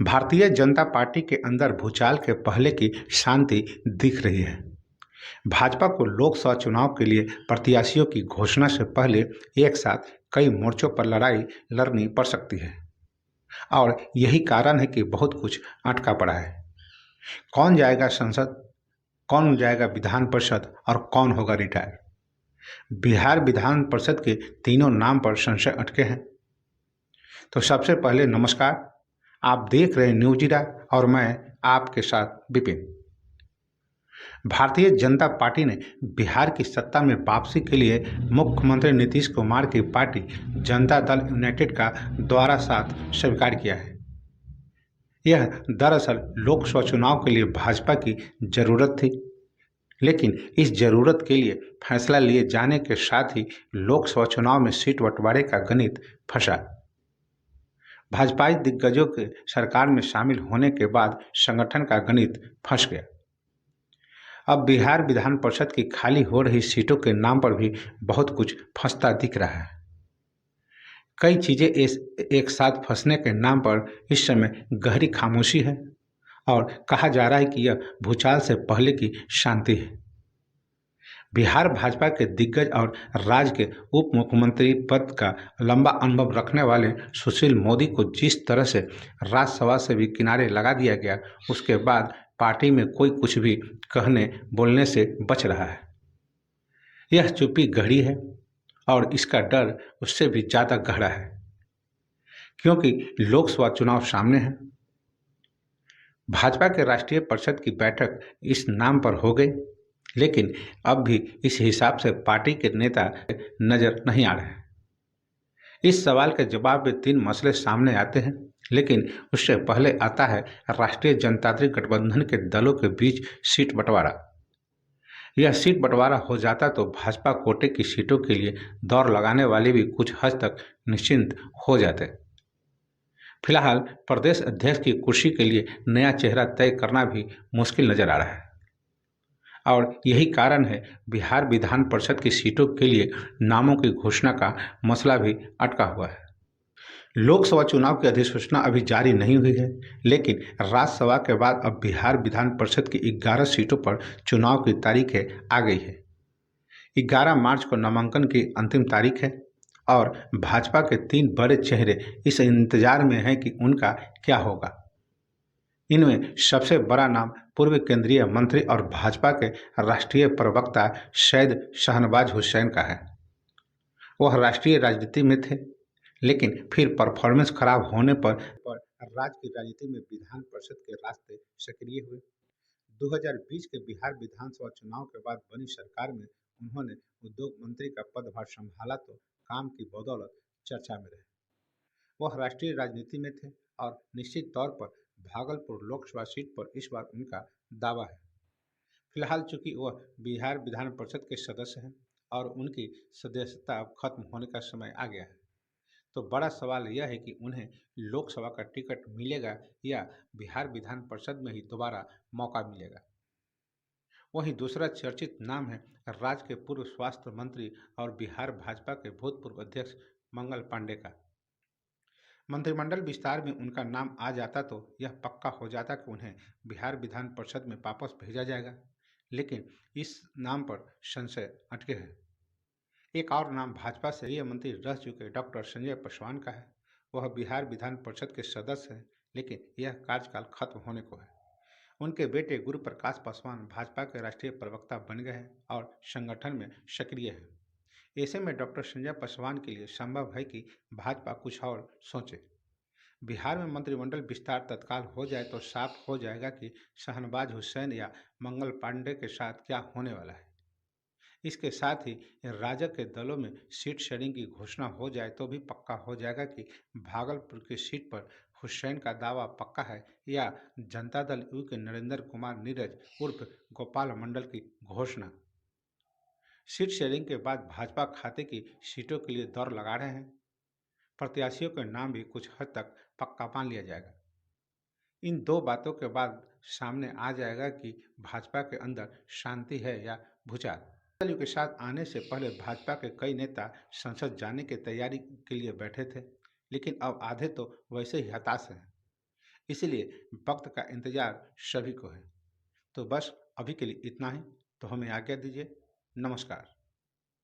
Bharatiya Janata party के अंदर भूचाल के पहले की शांति दिख रही है। भाजपा को लोकसभा चुनाव के लिए प्रत्याशियों की घोषणा से पहले एक साथ कई मोर्चों पर लड़ाई लड़नी पड़ सकती है और यही कारण है कि बहुत कुछ अटका पड़ा है। कौन जाएगा संसद, कौन जाएगा विधान परिषद और कौन होगा रिटायर। बिहार विधान परिषद के तीनों नाम पर संशय अटके हैं। तो सबसे पहले नमस्कार, आप देख रहे हैं न्यूज जीरा और मैं आपके साथ विपिन। भारतीय जनता पार्टी ने बिहार की सत्ता में वापसी के लिए मुख्यमंत्री नीतीश कुमार की पार्टी जनता दल यूनाइटेड का दोबारा साथ स्वीकार किया है। यह दरअसल लोकसभा चुनाव के लिए भाजपा की जरूरत थी, लेकिन इस जरूरत के लिए फैसला लिए जाने के साथ ही लोकसभा चुनाव में सीट बंटवारे का गणित फंसा। भाजपाई दिग्गजों के सरकार में शामिल होने के बाद संगठन का गणित फंस गया। अब बिहार विधान परिषद की खाली हो रही सीटों के नाम पर भी बहुत कुछ फंसता दिख रहा है। कई चीजें एक साथ फंसने के नाम पर इस समय गहरी खामोशी है और कहा जा रहा है कि यह भूचाल से पहले की शांति है। बिहार भाजपा के दिग्गज और राज्य के उप मुख्यमंत्री पद का लंबा अनुभव रखने वाले सुशील मोदी को जिस तरह से राज्यसभा से भी किनारे लगा दिया गया, उसके बाद पार्टी में कोई कुछ भी कहने बोलने से बच रहा है। यह चुप्पी गहरी है और इसका डर उससे भी ज़्यादा गहरा है, क्योंकि लोकसभा चुनाव सामने है। भाजपा के राष्ट्रीय परिषद की बैठक इस नाम पर हो गई, लेकिन अब भी इस हिसाब से पार्टी के नेता नजर नहीं आ रहे हैं। इस सवाल के जवाब में तीन मसले सामने आते हैं, लेकिन उससे पहले आता है राष्ट्रीय जनतांत्रिक गठबंधन के दलों के बीच सीट बंटवारा। यह सीट बंटवारा हो जाता तो भाजपा कोटे की सीटों के लिए दौड़ लगाने वाले भी कुछ हद तक निश्चिंत हो जाते। फिलहाल प्रदेश अध्यक्ष की कुर्सी के लिए नया चेहरा तय करना भी मुश्किल नजर आ रहा है और यही कारण है बिहार विधान परिषद की सीटों के लिए नामों की घोषणा का मसला भी अटका हुआ है। लोकसभा चुनाव की अधिसूचना अभी जारी नहीं हुई है, लेकिन राज्यसभा के बाद अब बिहार विधान परिषद की 11 सीटों पर चुनाव की तारीखें आ गई है। 11 मार्च को नामांकन की अंतिम तारीख है और भाजपा के तीन बड़े चेहरे इस इंतजार में हैं कि उनका क्या होगा। इनमें सबसे बड़ा नाम पूर्व केंद्रीय मंत्री और भाजपा के राष्ट्रीय प्रवक्ता सैयद शाहनवाज हुसैन का है। वह राष्ट्रीय राजनीति में थे, लेकिन फिर परफॉर्मेंस खराब होने पर राज्य की राजनीति में विधान परिषद के रास्ते सक्रिय हुए। 2020 के बिहार विधानसभा चुनाव के बाद बनी सरकार में उन्होंने उद्योग मंत्री का पदभार संभाला तो काम की बदौलत चर्चा में रहे। वह राष्ट्रीय राजनीति में थे और निश्चित तौर पर भागलपुर लोकसभा सीट पर इस बार उनका दावा है। फिलहाल चूंकि वह बिहार विधान परिषद के सदस्य हैं और उनकी सदस्यता अब खत्म होने का समय आ गया है, तो बड़ा सवाल यह है कि उन्हें लोकसभा का टिकट मिलेगा या बिहार विधान परिषद में ही दोबारा मौका मिलेगा। वहीं दूसरा चर्चित नाम है राज्य के पूर्व स्वास्थ्य मंत्री और बिहार भाजपा के भूतपूर्व अध्यक्ष मंगल पांडे का। मंत्रिमंडल विस्तार में उनका नाम आ जाता तो यह पक्का हो जाता कि उन्हें बिहार विधान परिषद में वापस भेजा जाएगा, लेकिन इस नाम पर संशय अटके हैं। एक और नाम भाजपा से गृह मंत्री रह चुके डॉक्टर संजय पासवान का है। वह बिहार विधान परिषद के सदस्य हैं, लेकिन यह कार्यकाल खत्म होने को है। उनके बेटे गुरु प्रकाश पासवान भाजपा के राष्ट्रीय प्रवक्ता बन गए हैं और संगठन में सक्रिय हैं। ऐसे में डॉक्टर संजय पासवान के लिए संभव है कि भाजपा कुछ और सोचे। बिहार में मंत्रिमंडल विस्तार तत्काल हो जाए तो साफ हो जाएगा कि शाहनवाज हुसैन या मंगल पांडे के साथ क्या होने वाला है। इसके साथ ही राजग के दलों में सीट शेयरिंग की घोषणा हो जाए तो भी पक्का हो जाएगा कि भागलपुर की सीट पर हुसैन का दावा पक्का है या जनता दल यू के नरेंद्र कुमार नीरज उर्फ गोपाल मंडल की घोषणा। सीट शेयरिंग के बाद भाजपा खाते की सीटों के लिए दौड़ लगा रहे हैं। प्रत्याशियों के नाम भी कुछ हद तक पक्का मान लिया जाएगा। इन दो बातों के बाद सामने आ जाएगा कि भाजपा के अंदर शांति है या भूचाल। के साथ आने से पहले भाजपा के कई नेता संसद जाने की तैयारी के लिए बैठे थे, लेकिन अब आधे तो वैसे ही हताश हैं। इसलिए वक्त का इंतजार सभी को है। तो बस अभी के लिए इतना ही। तो हमें आज्ञा दीजिए। नमस्कार।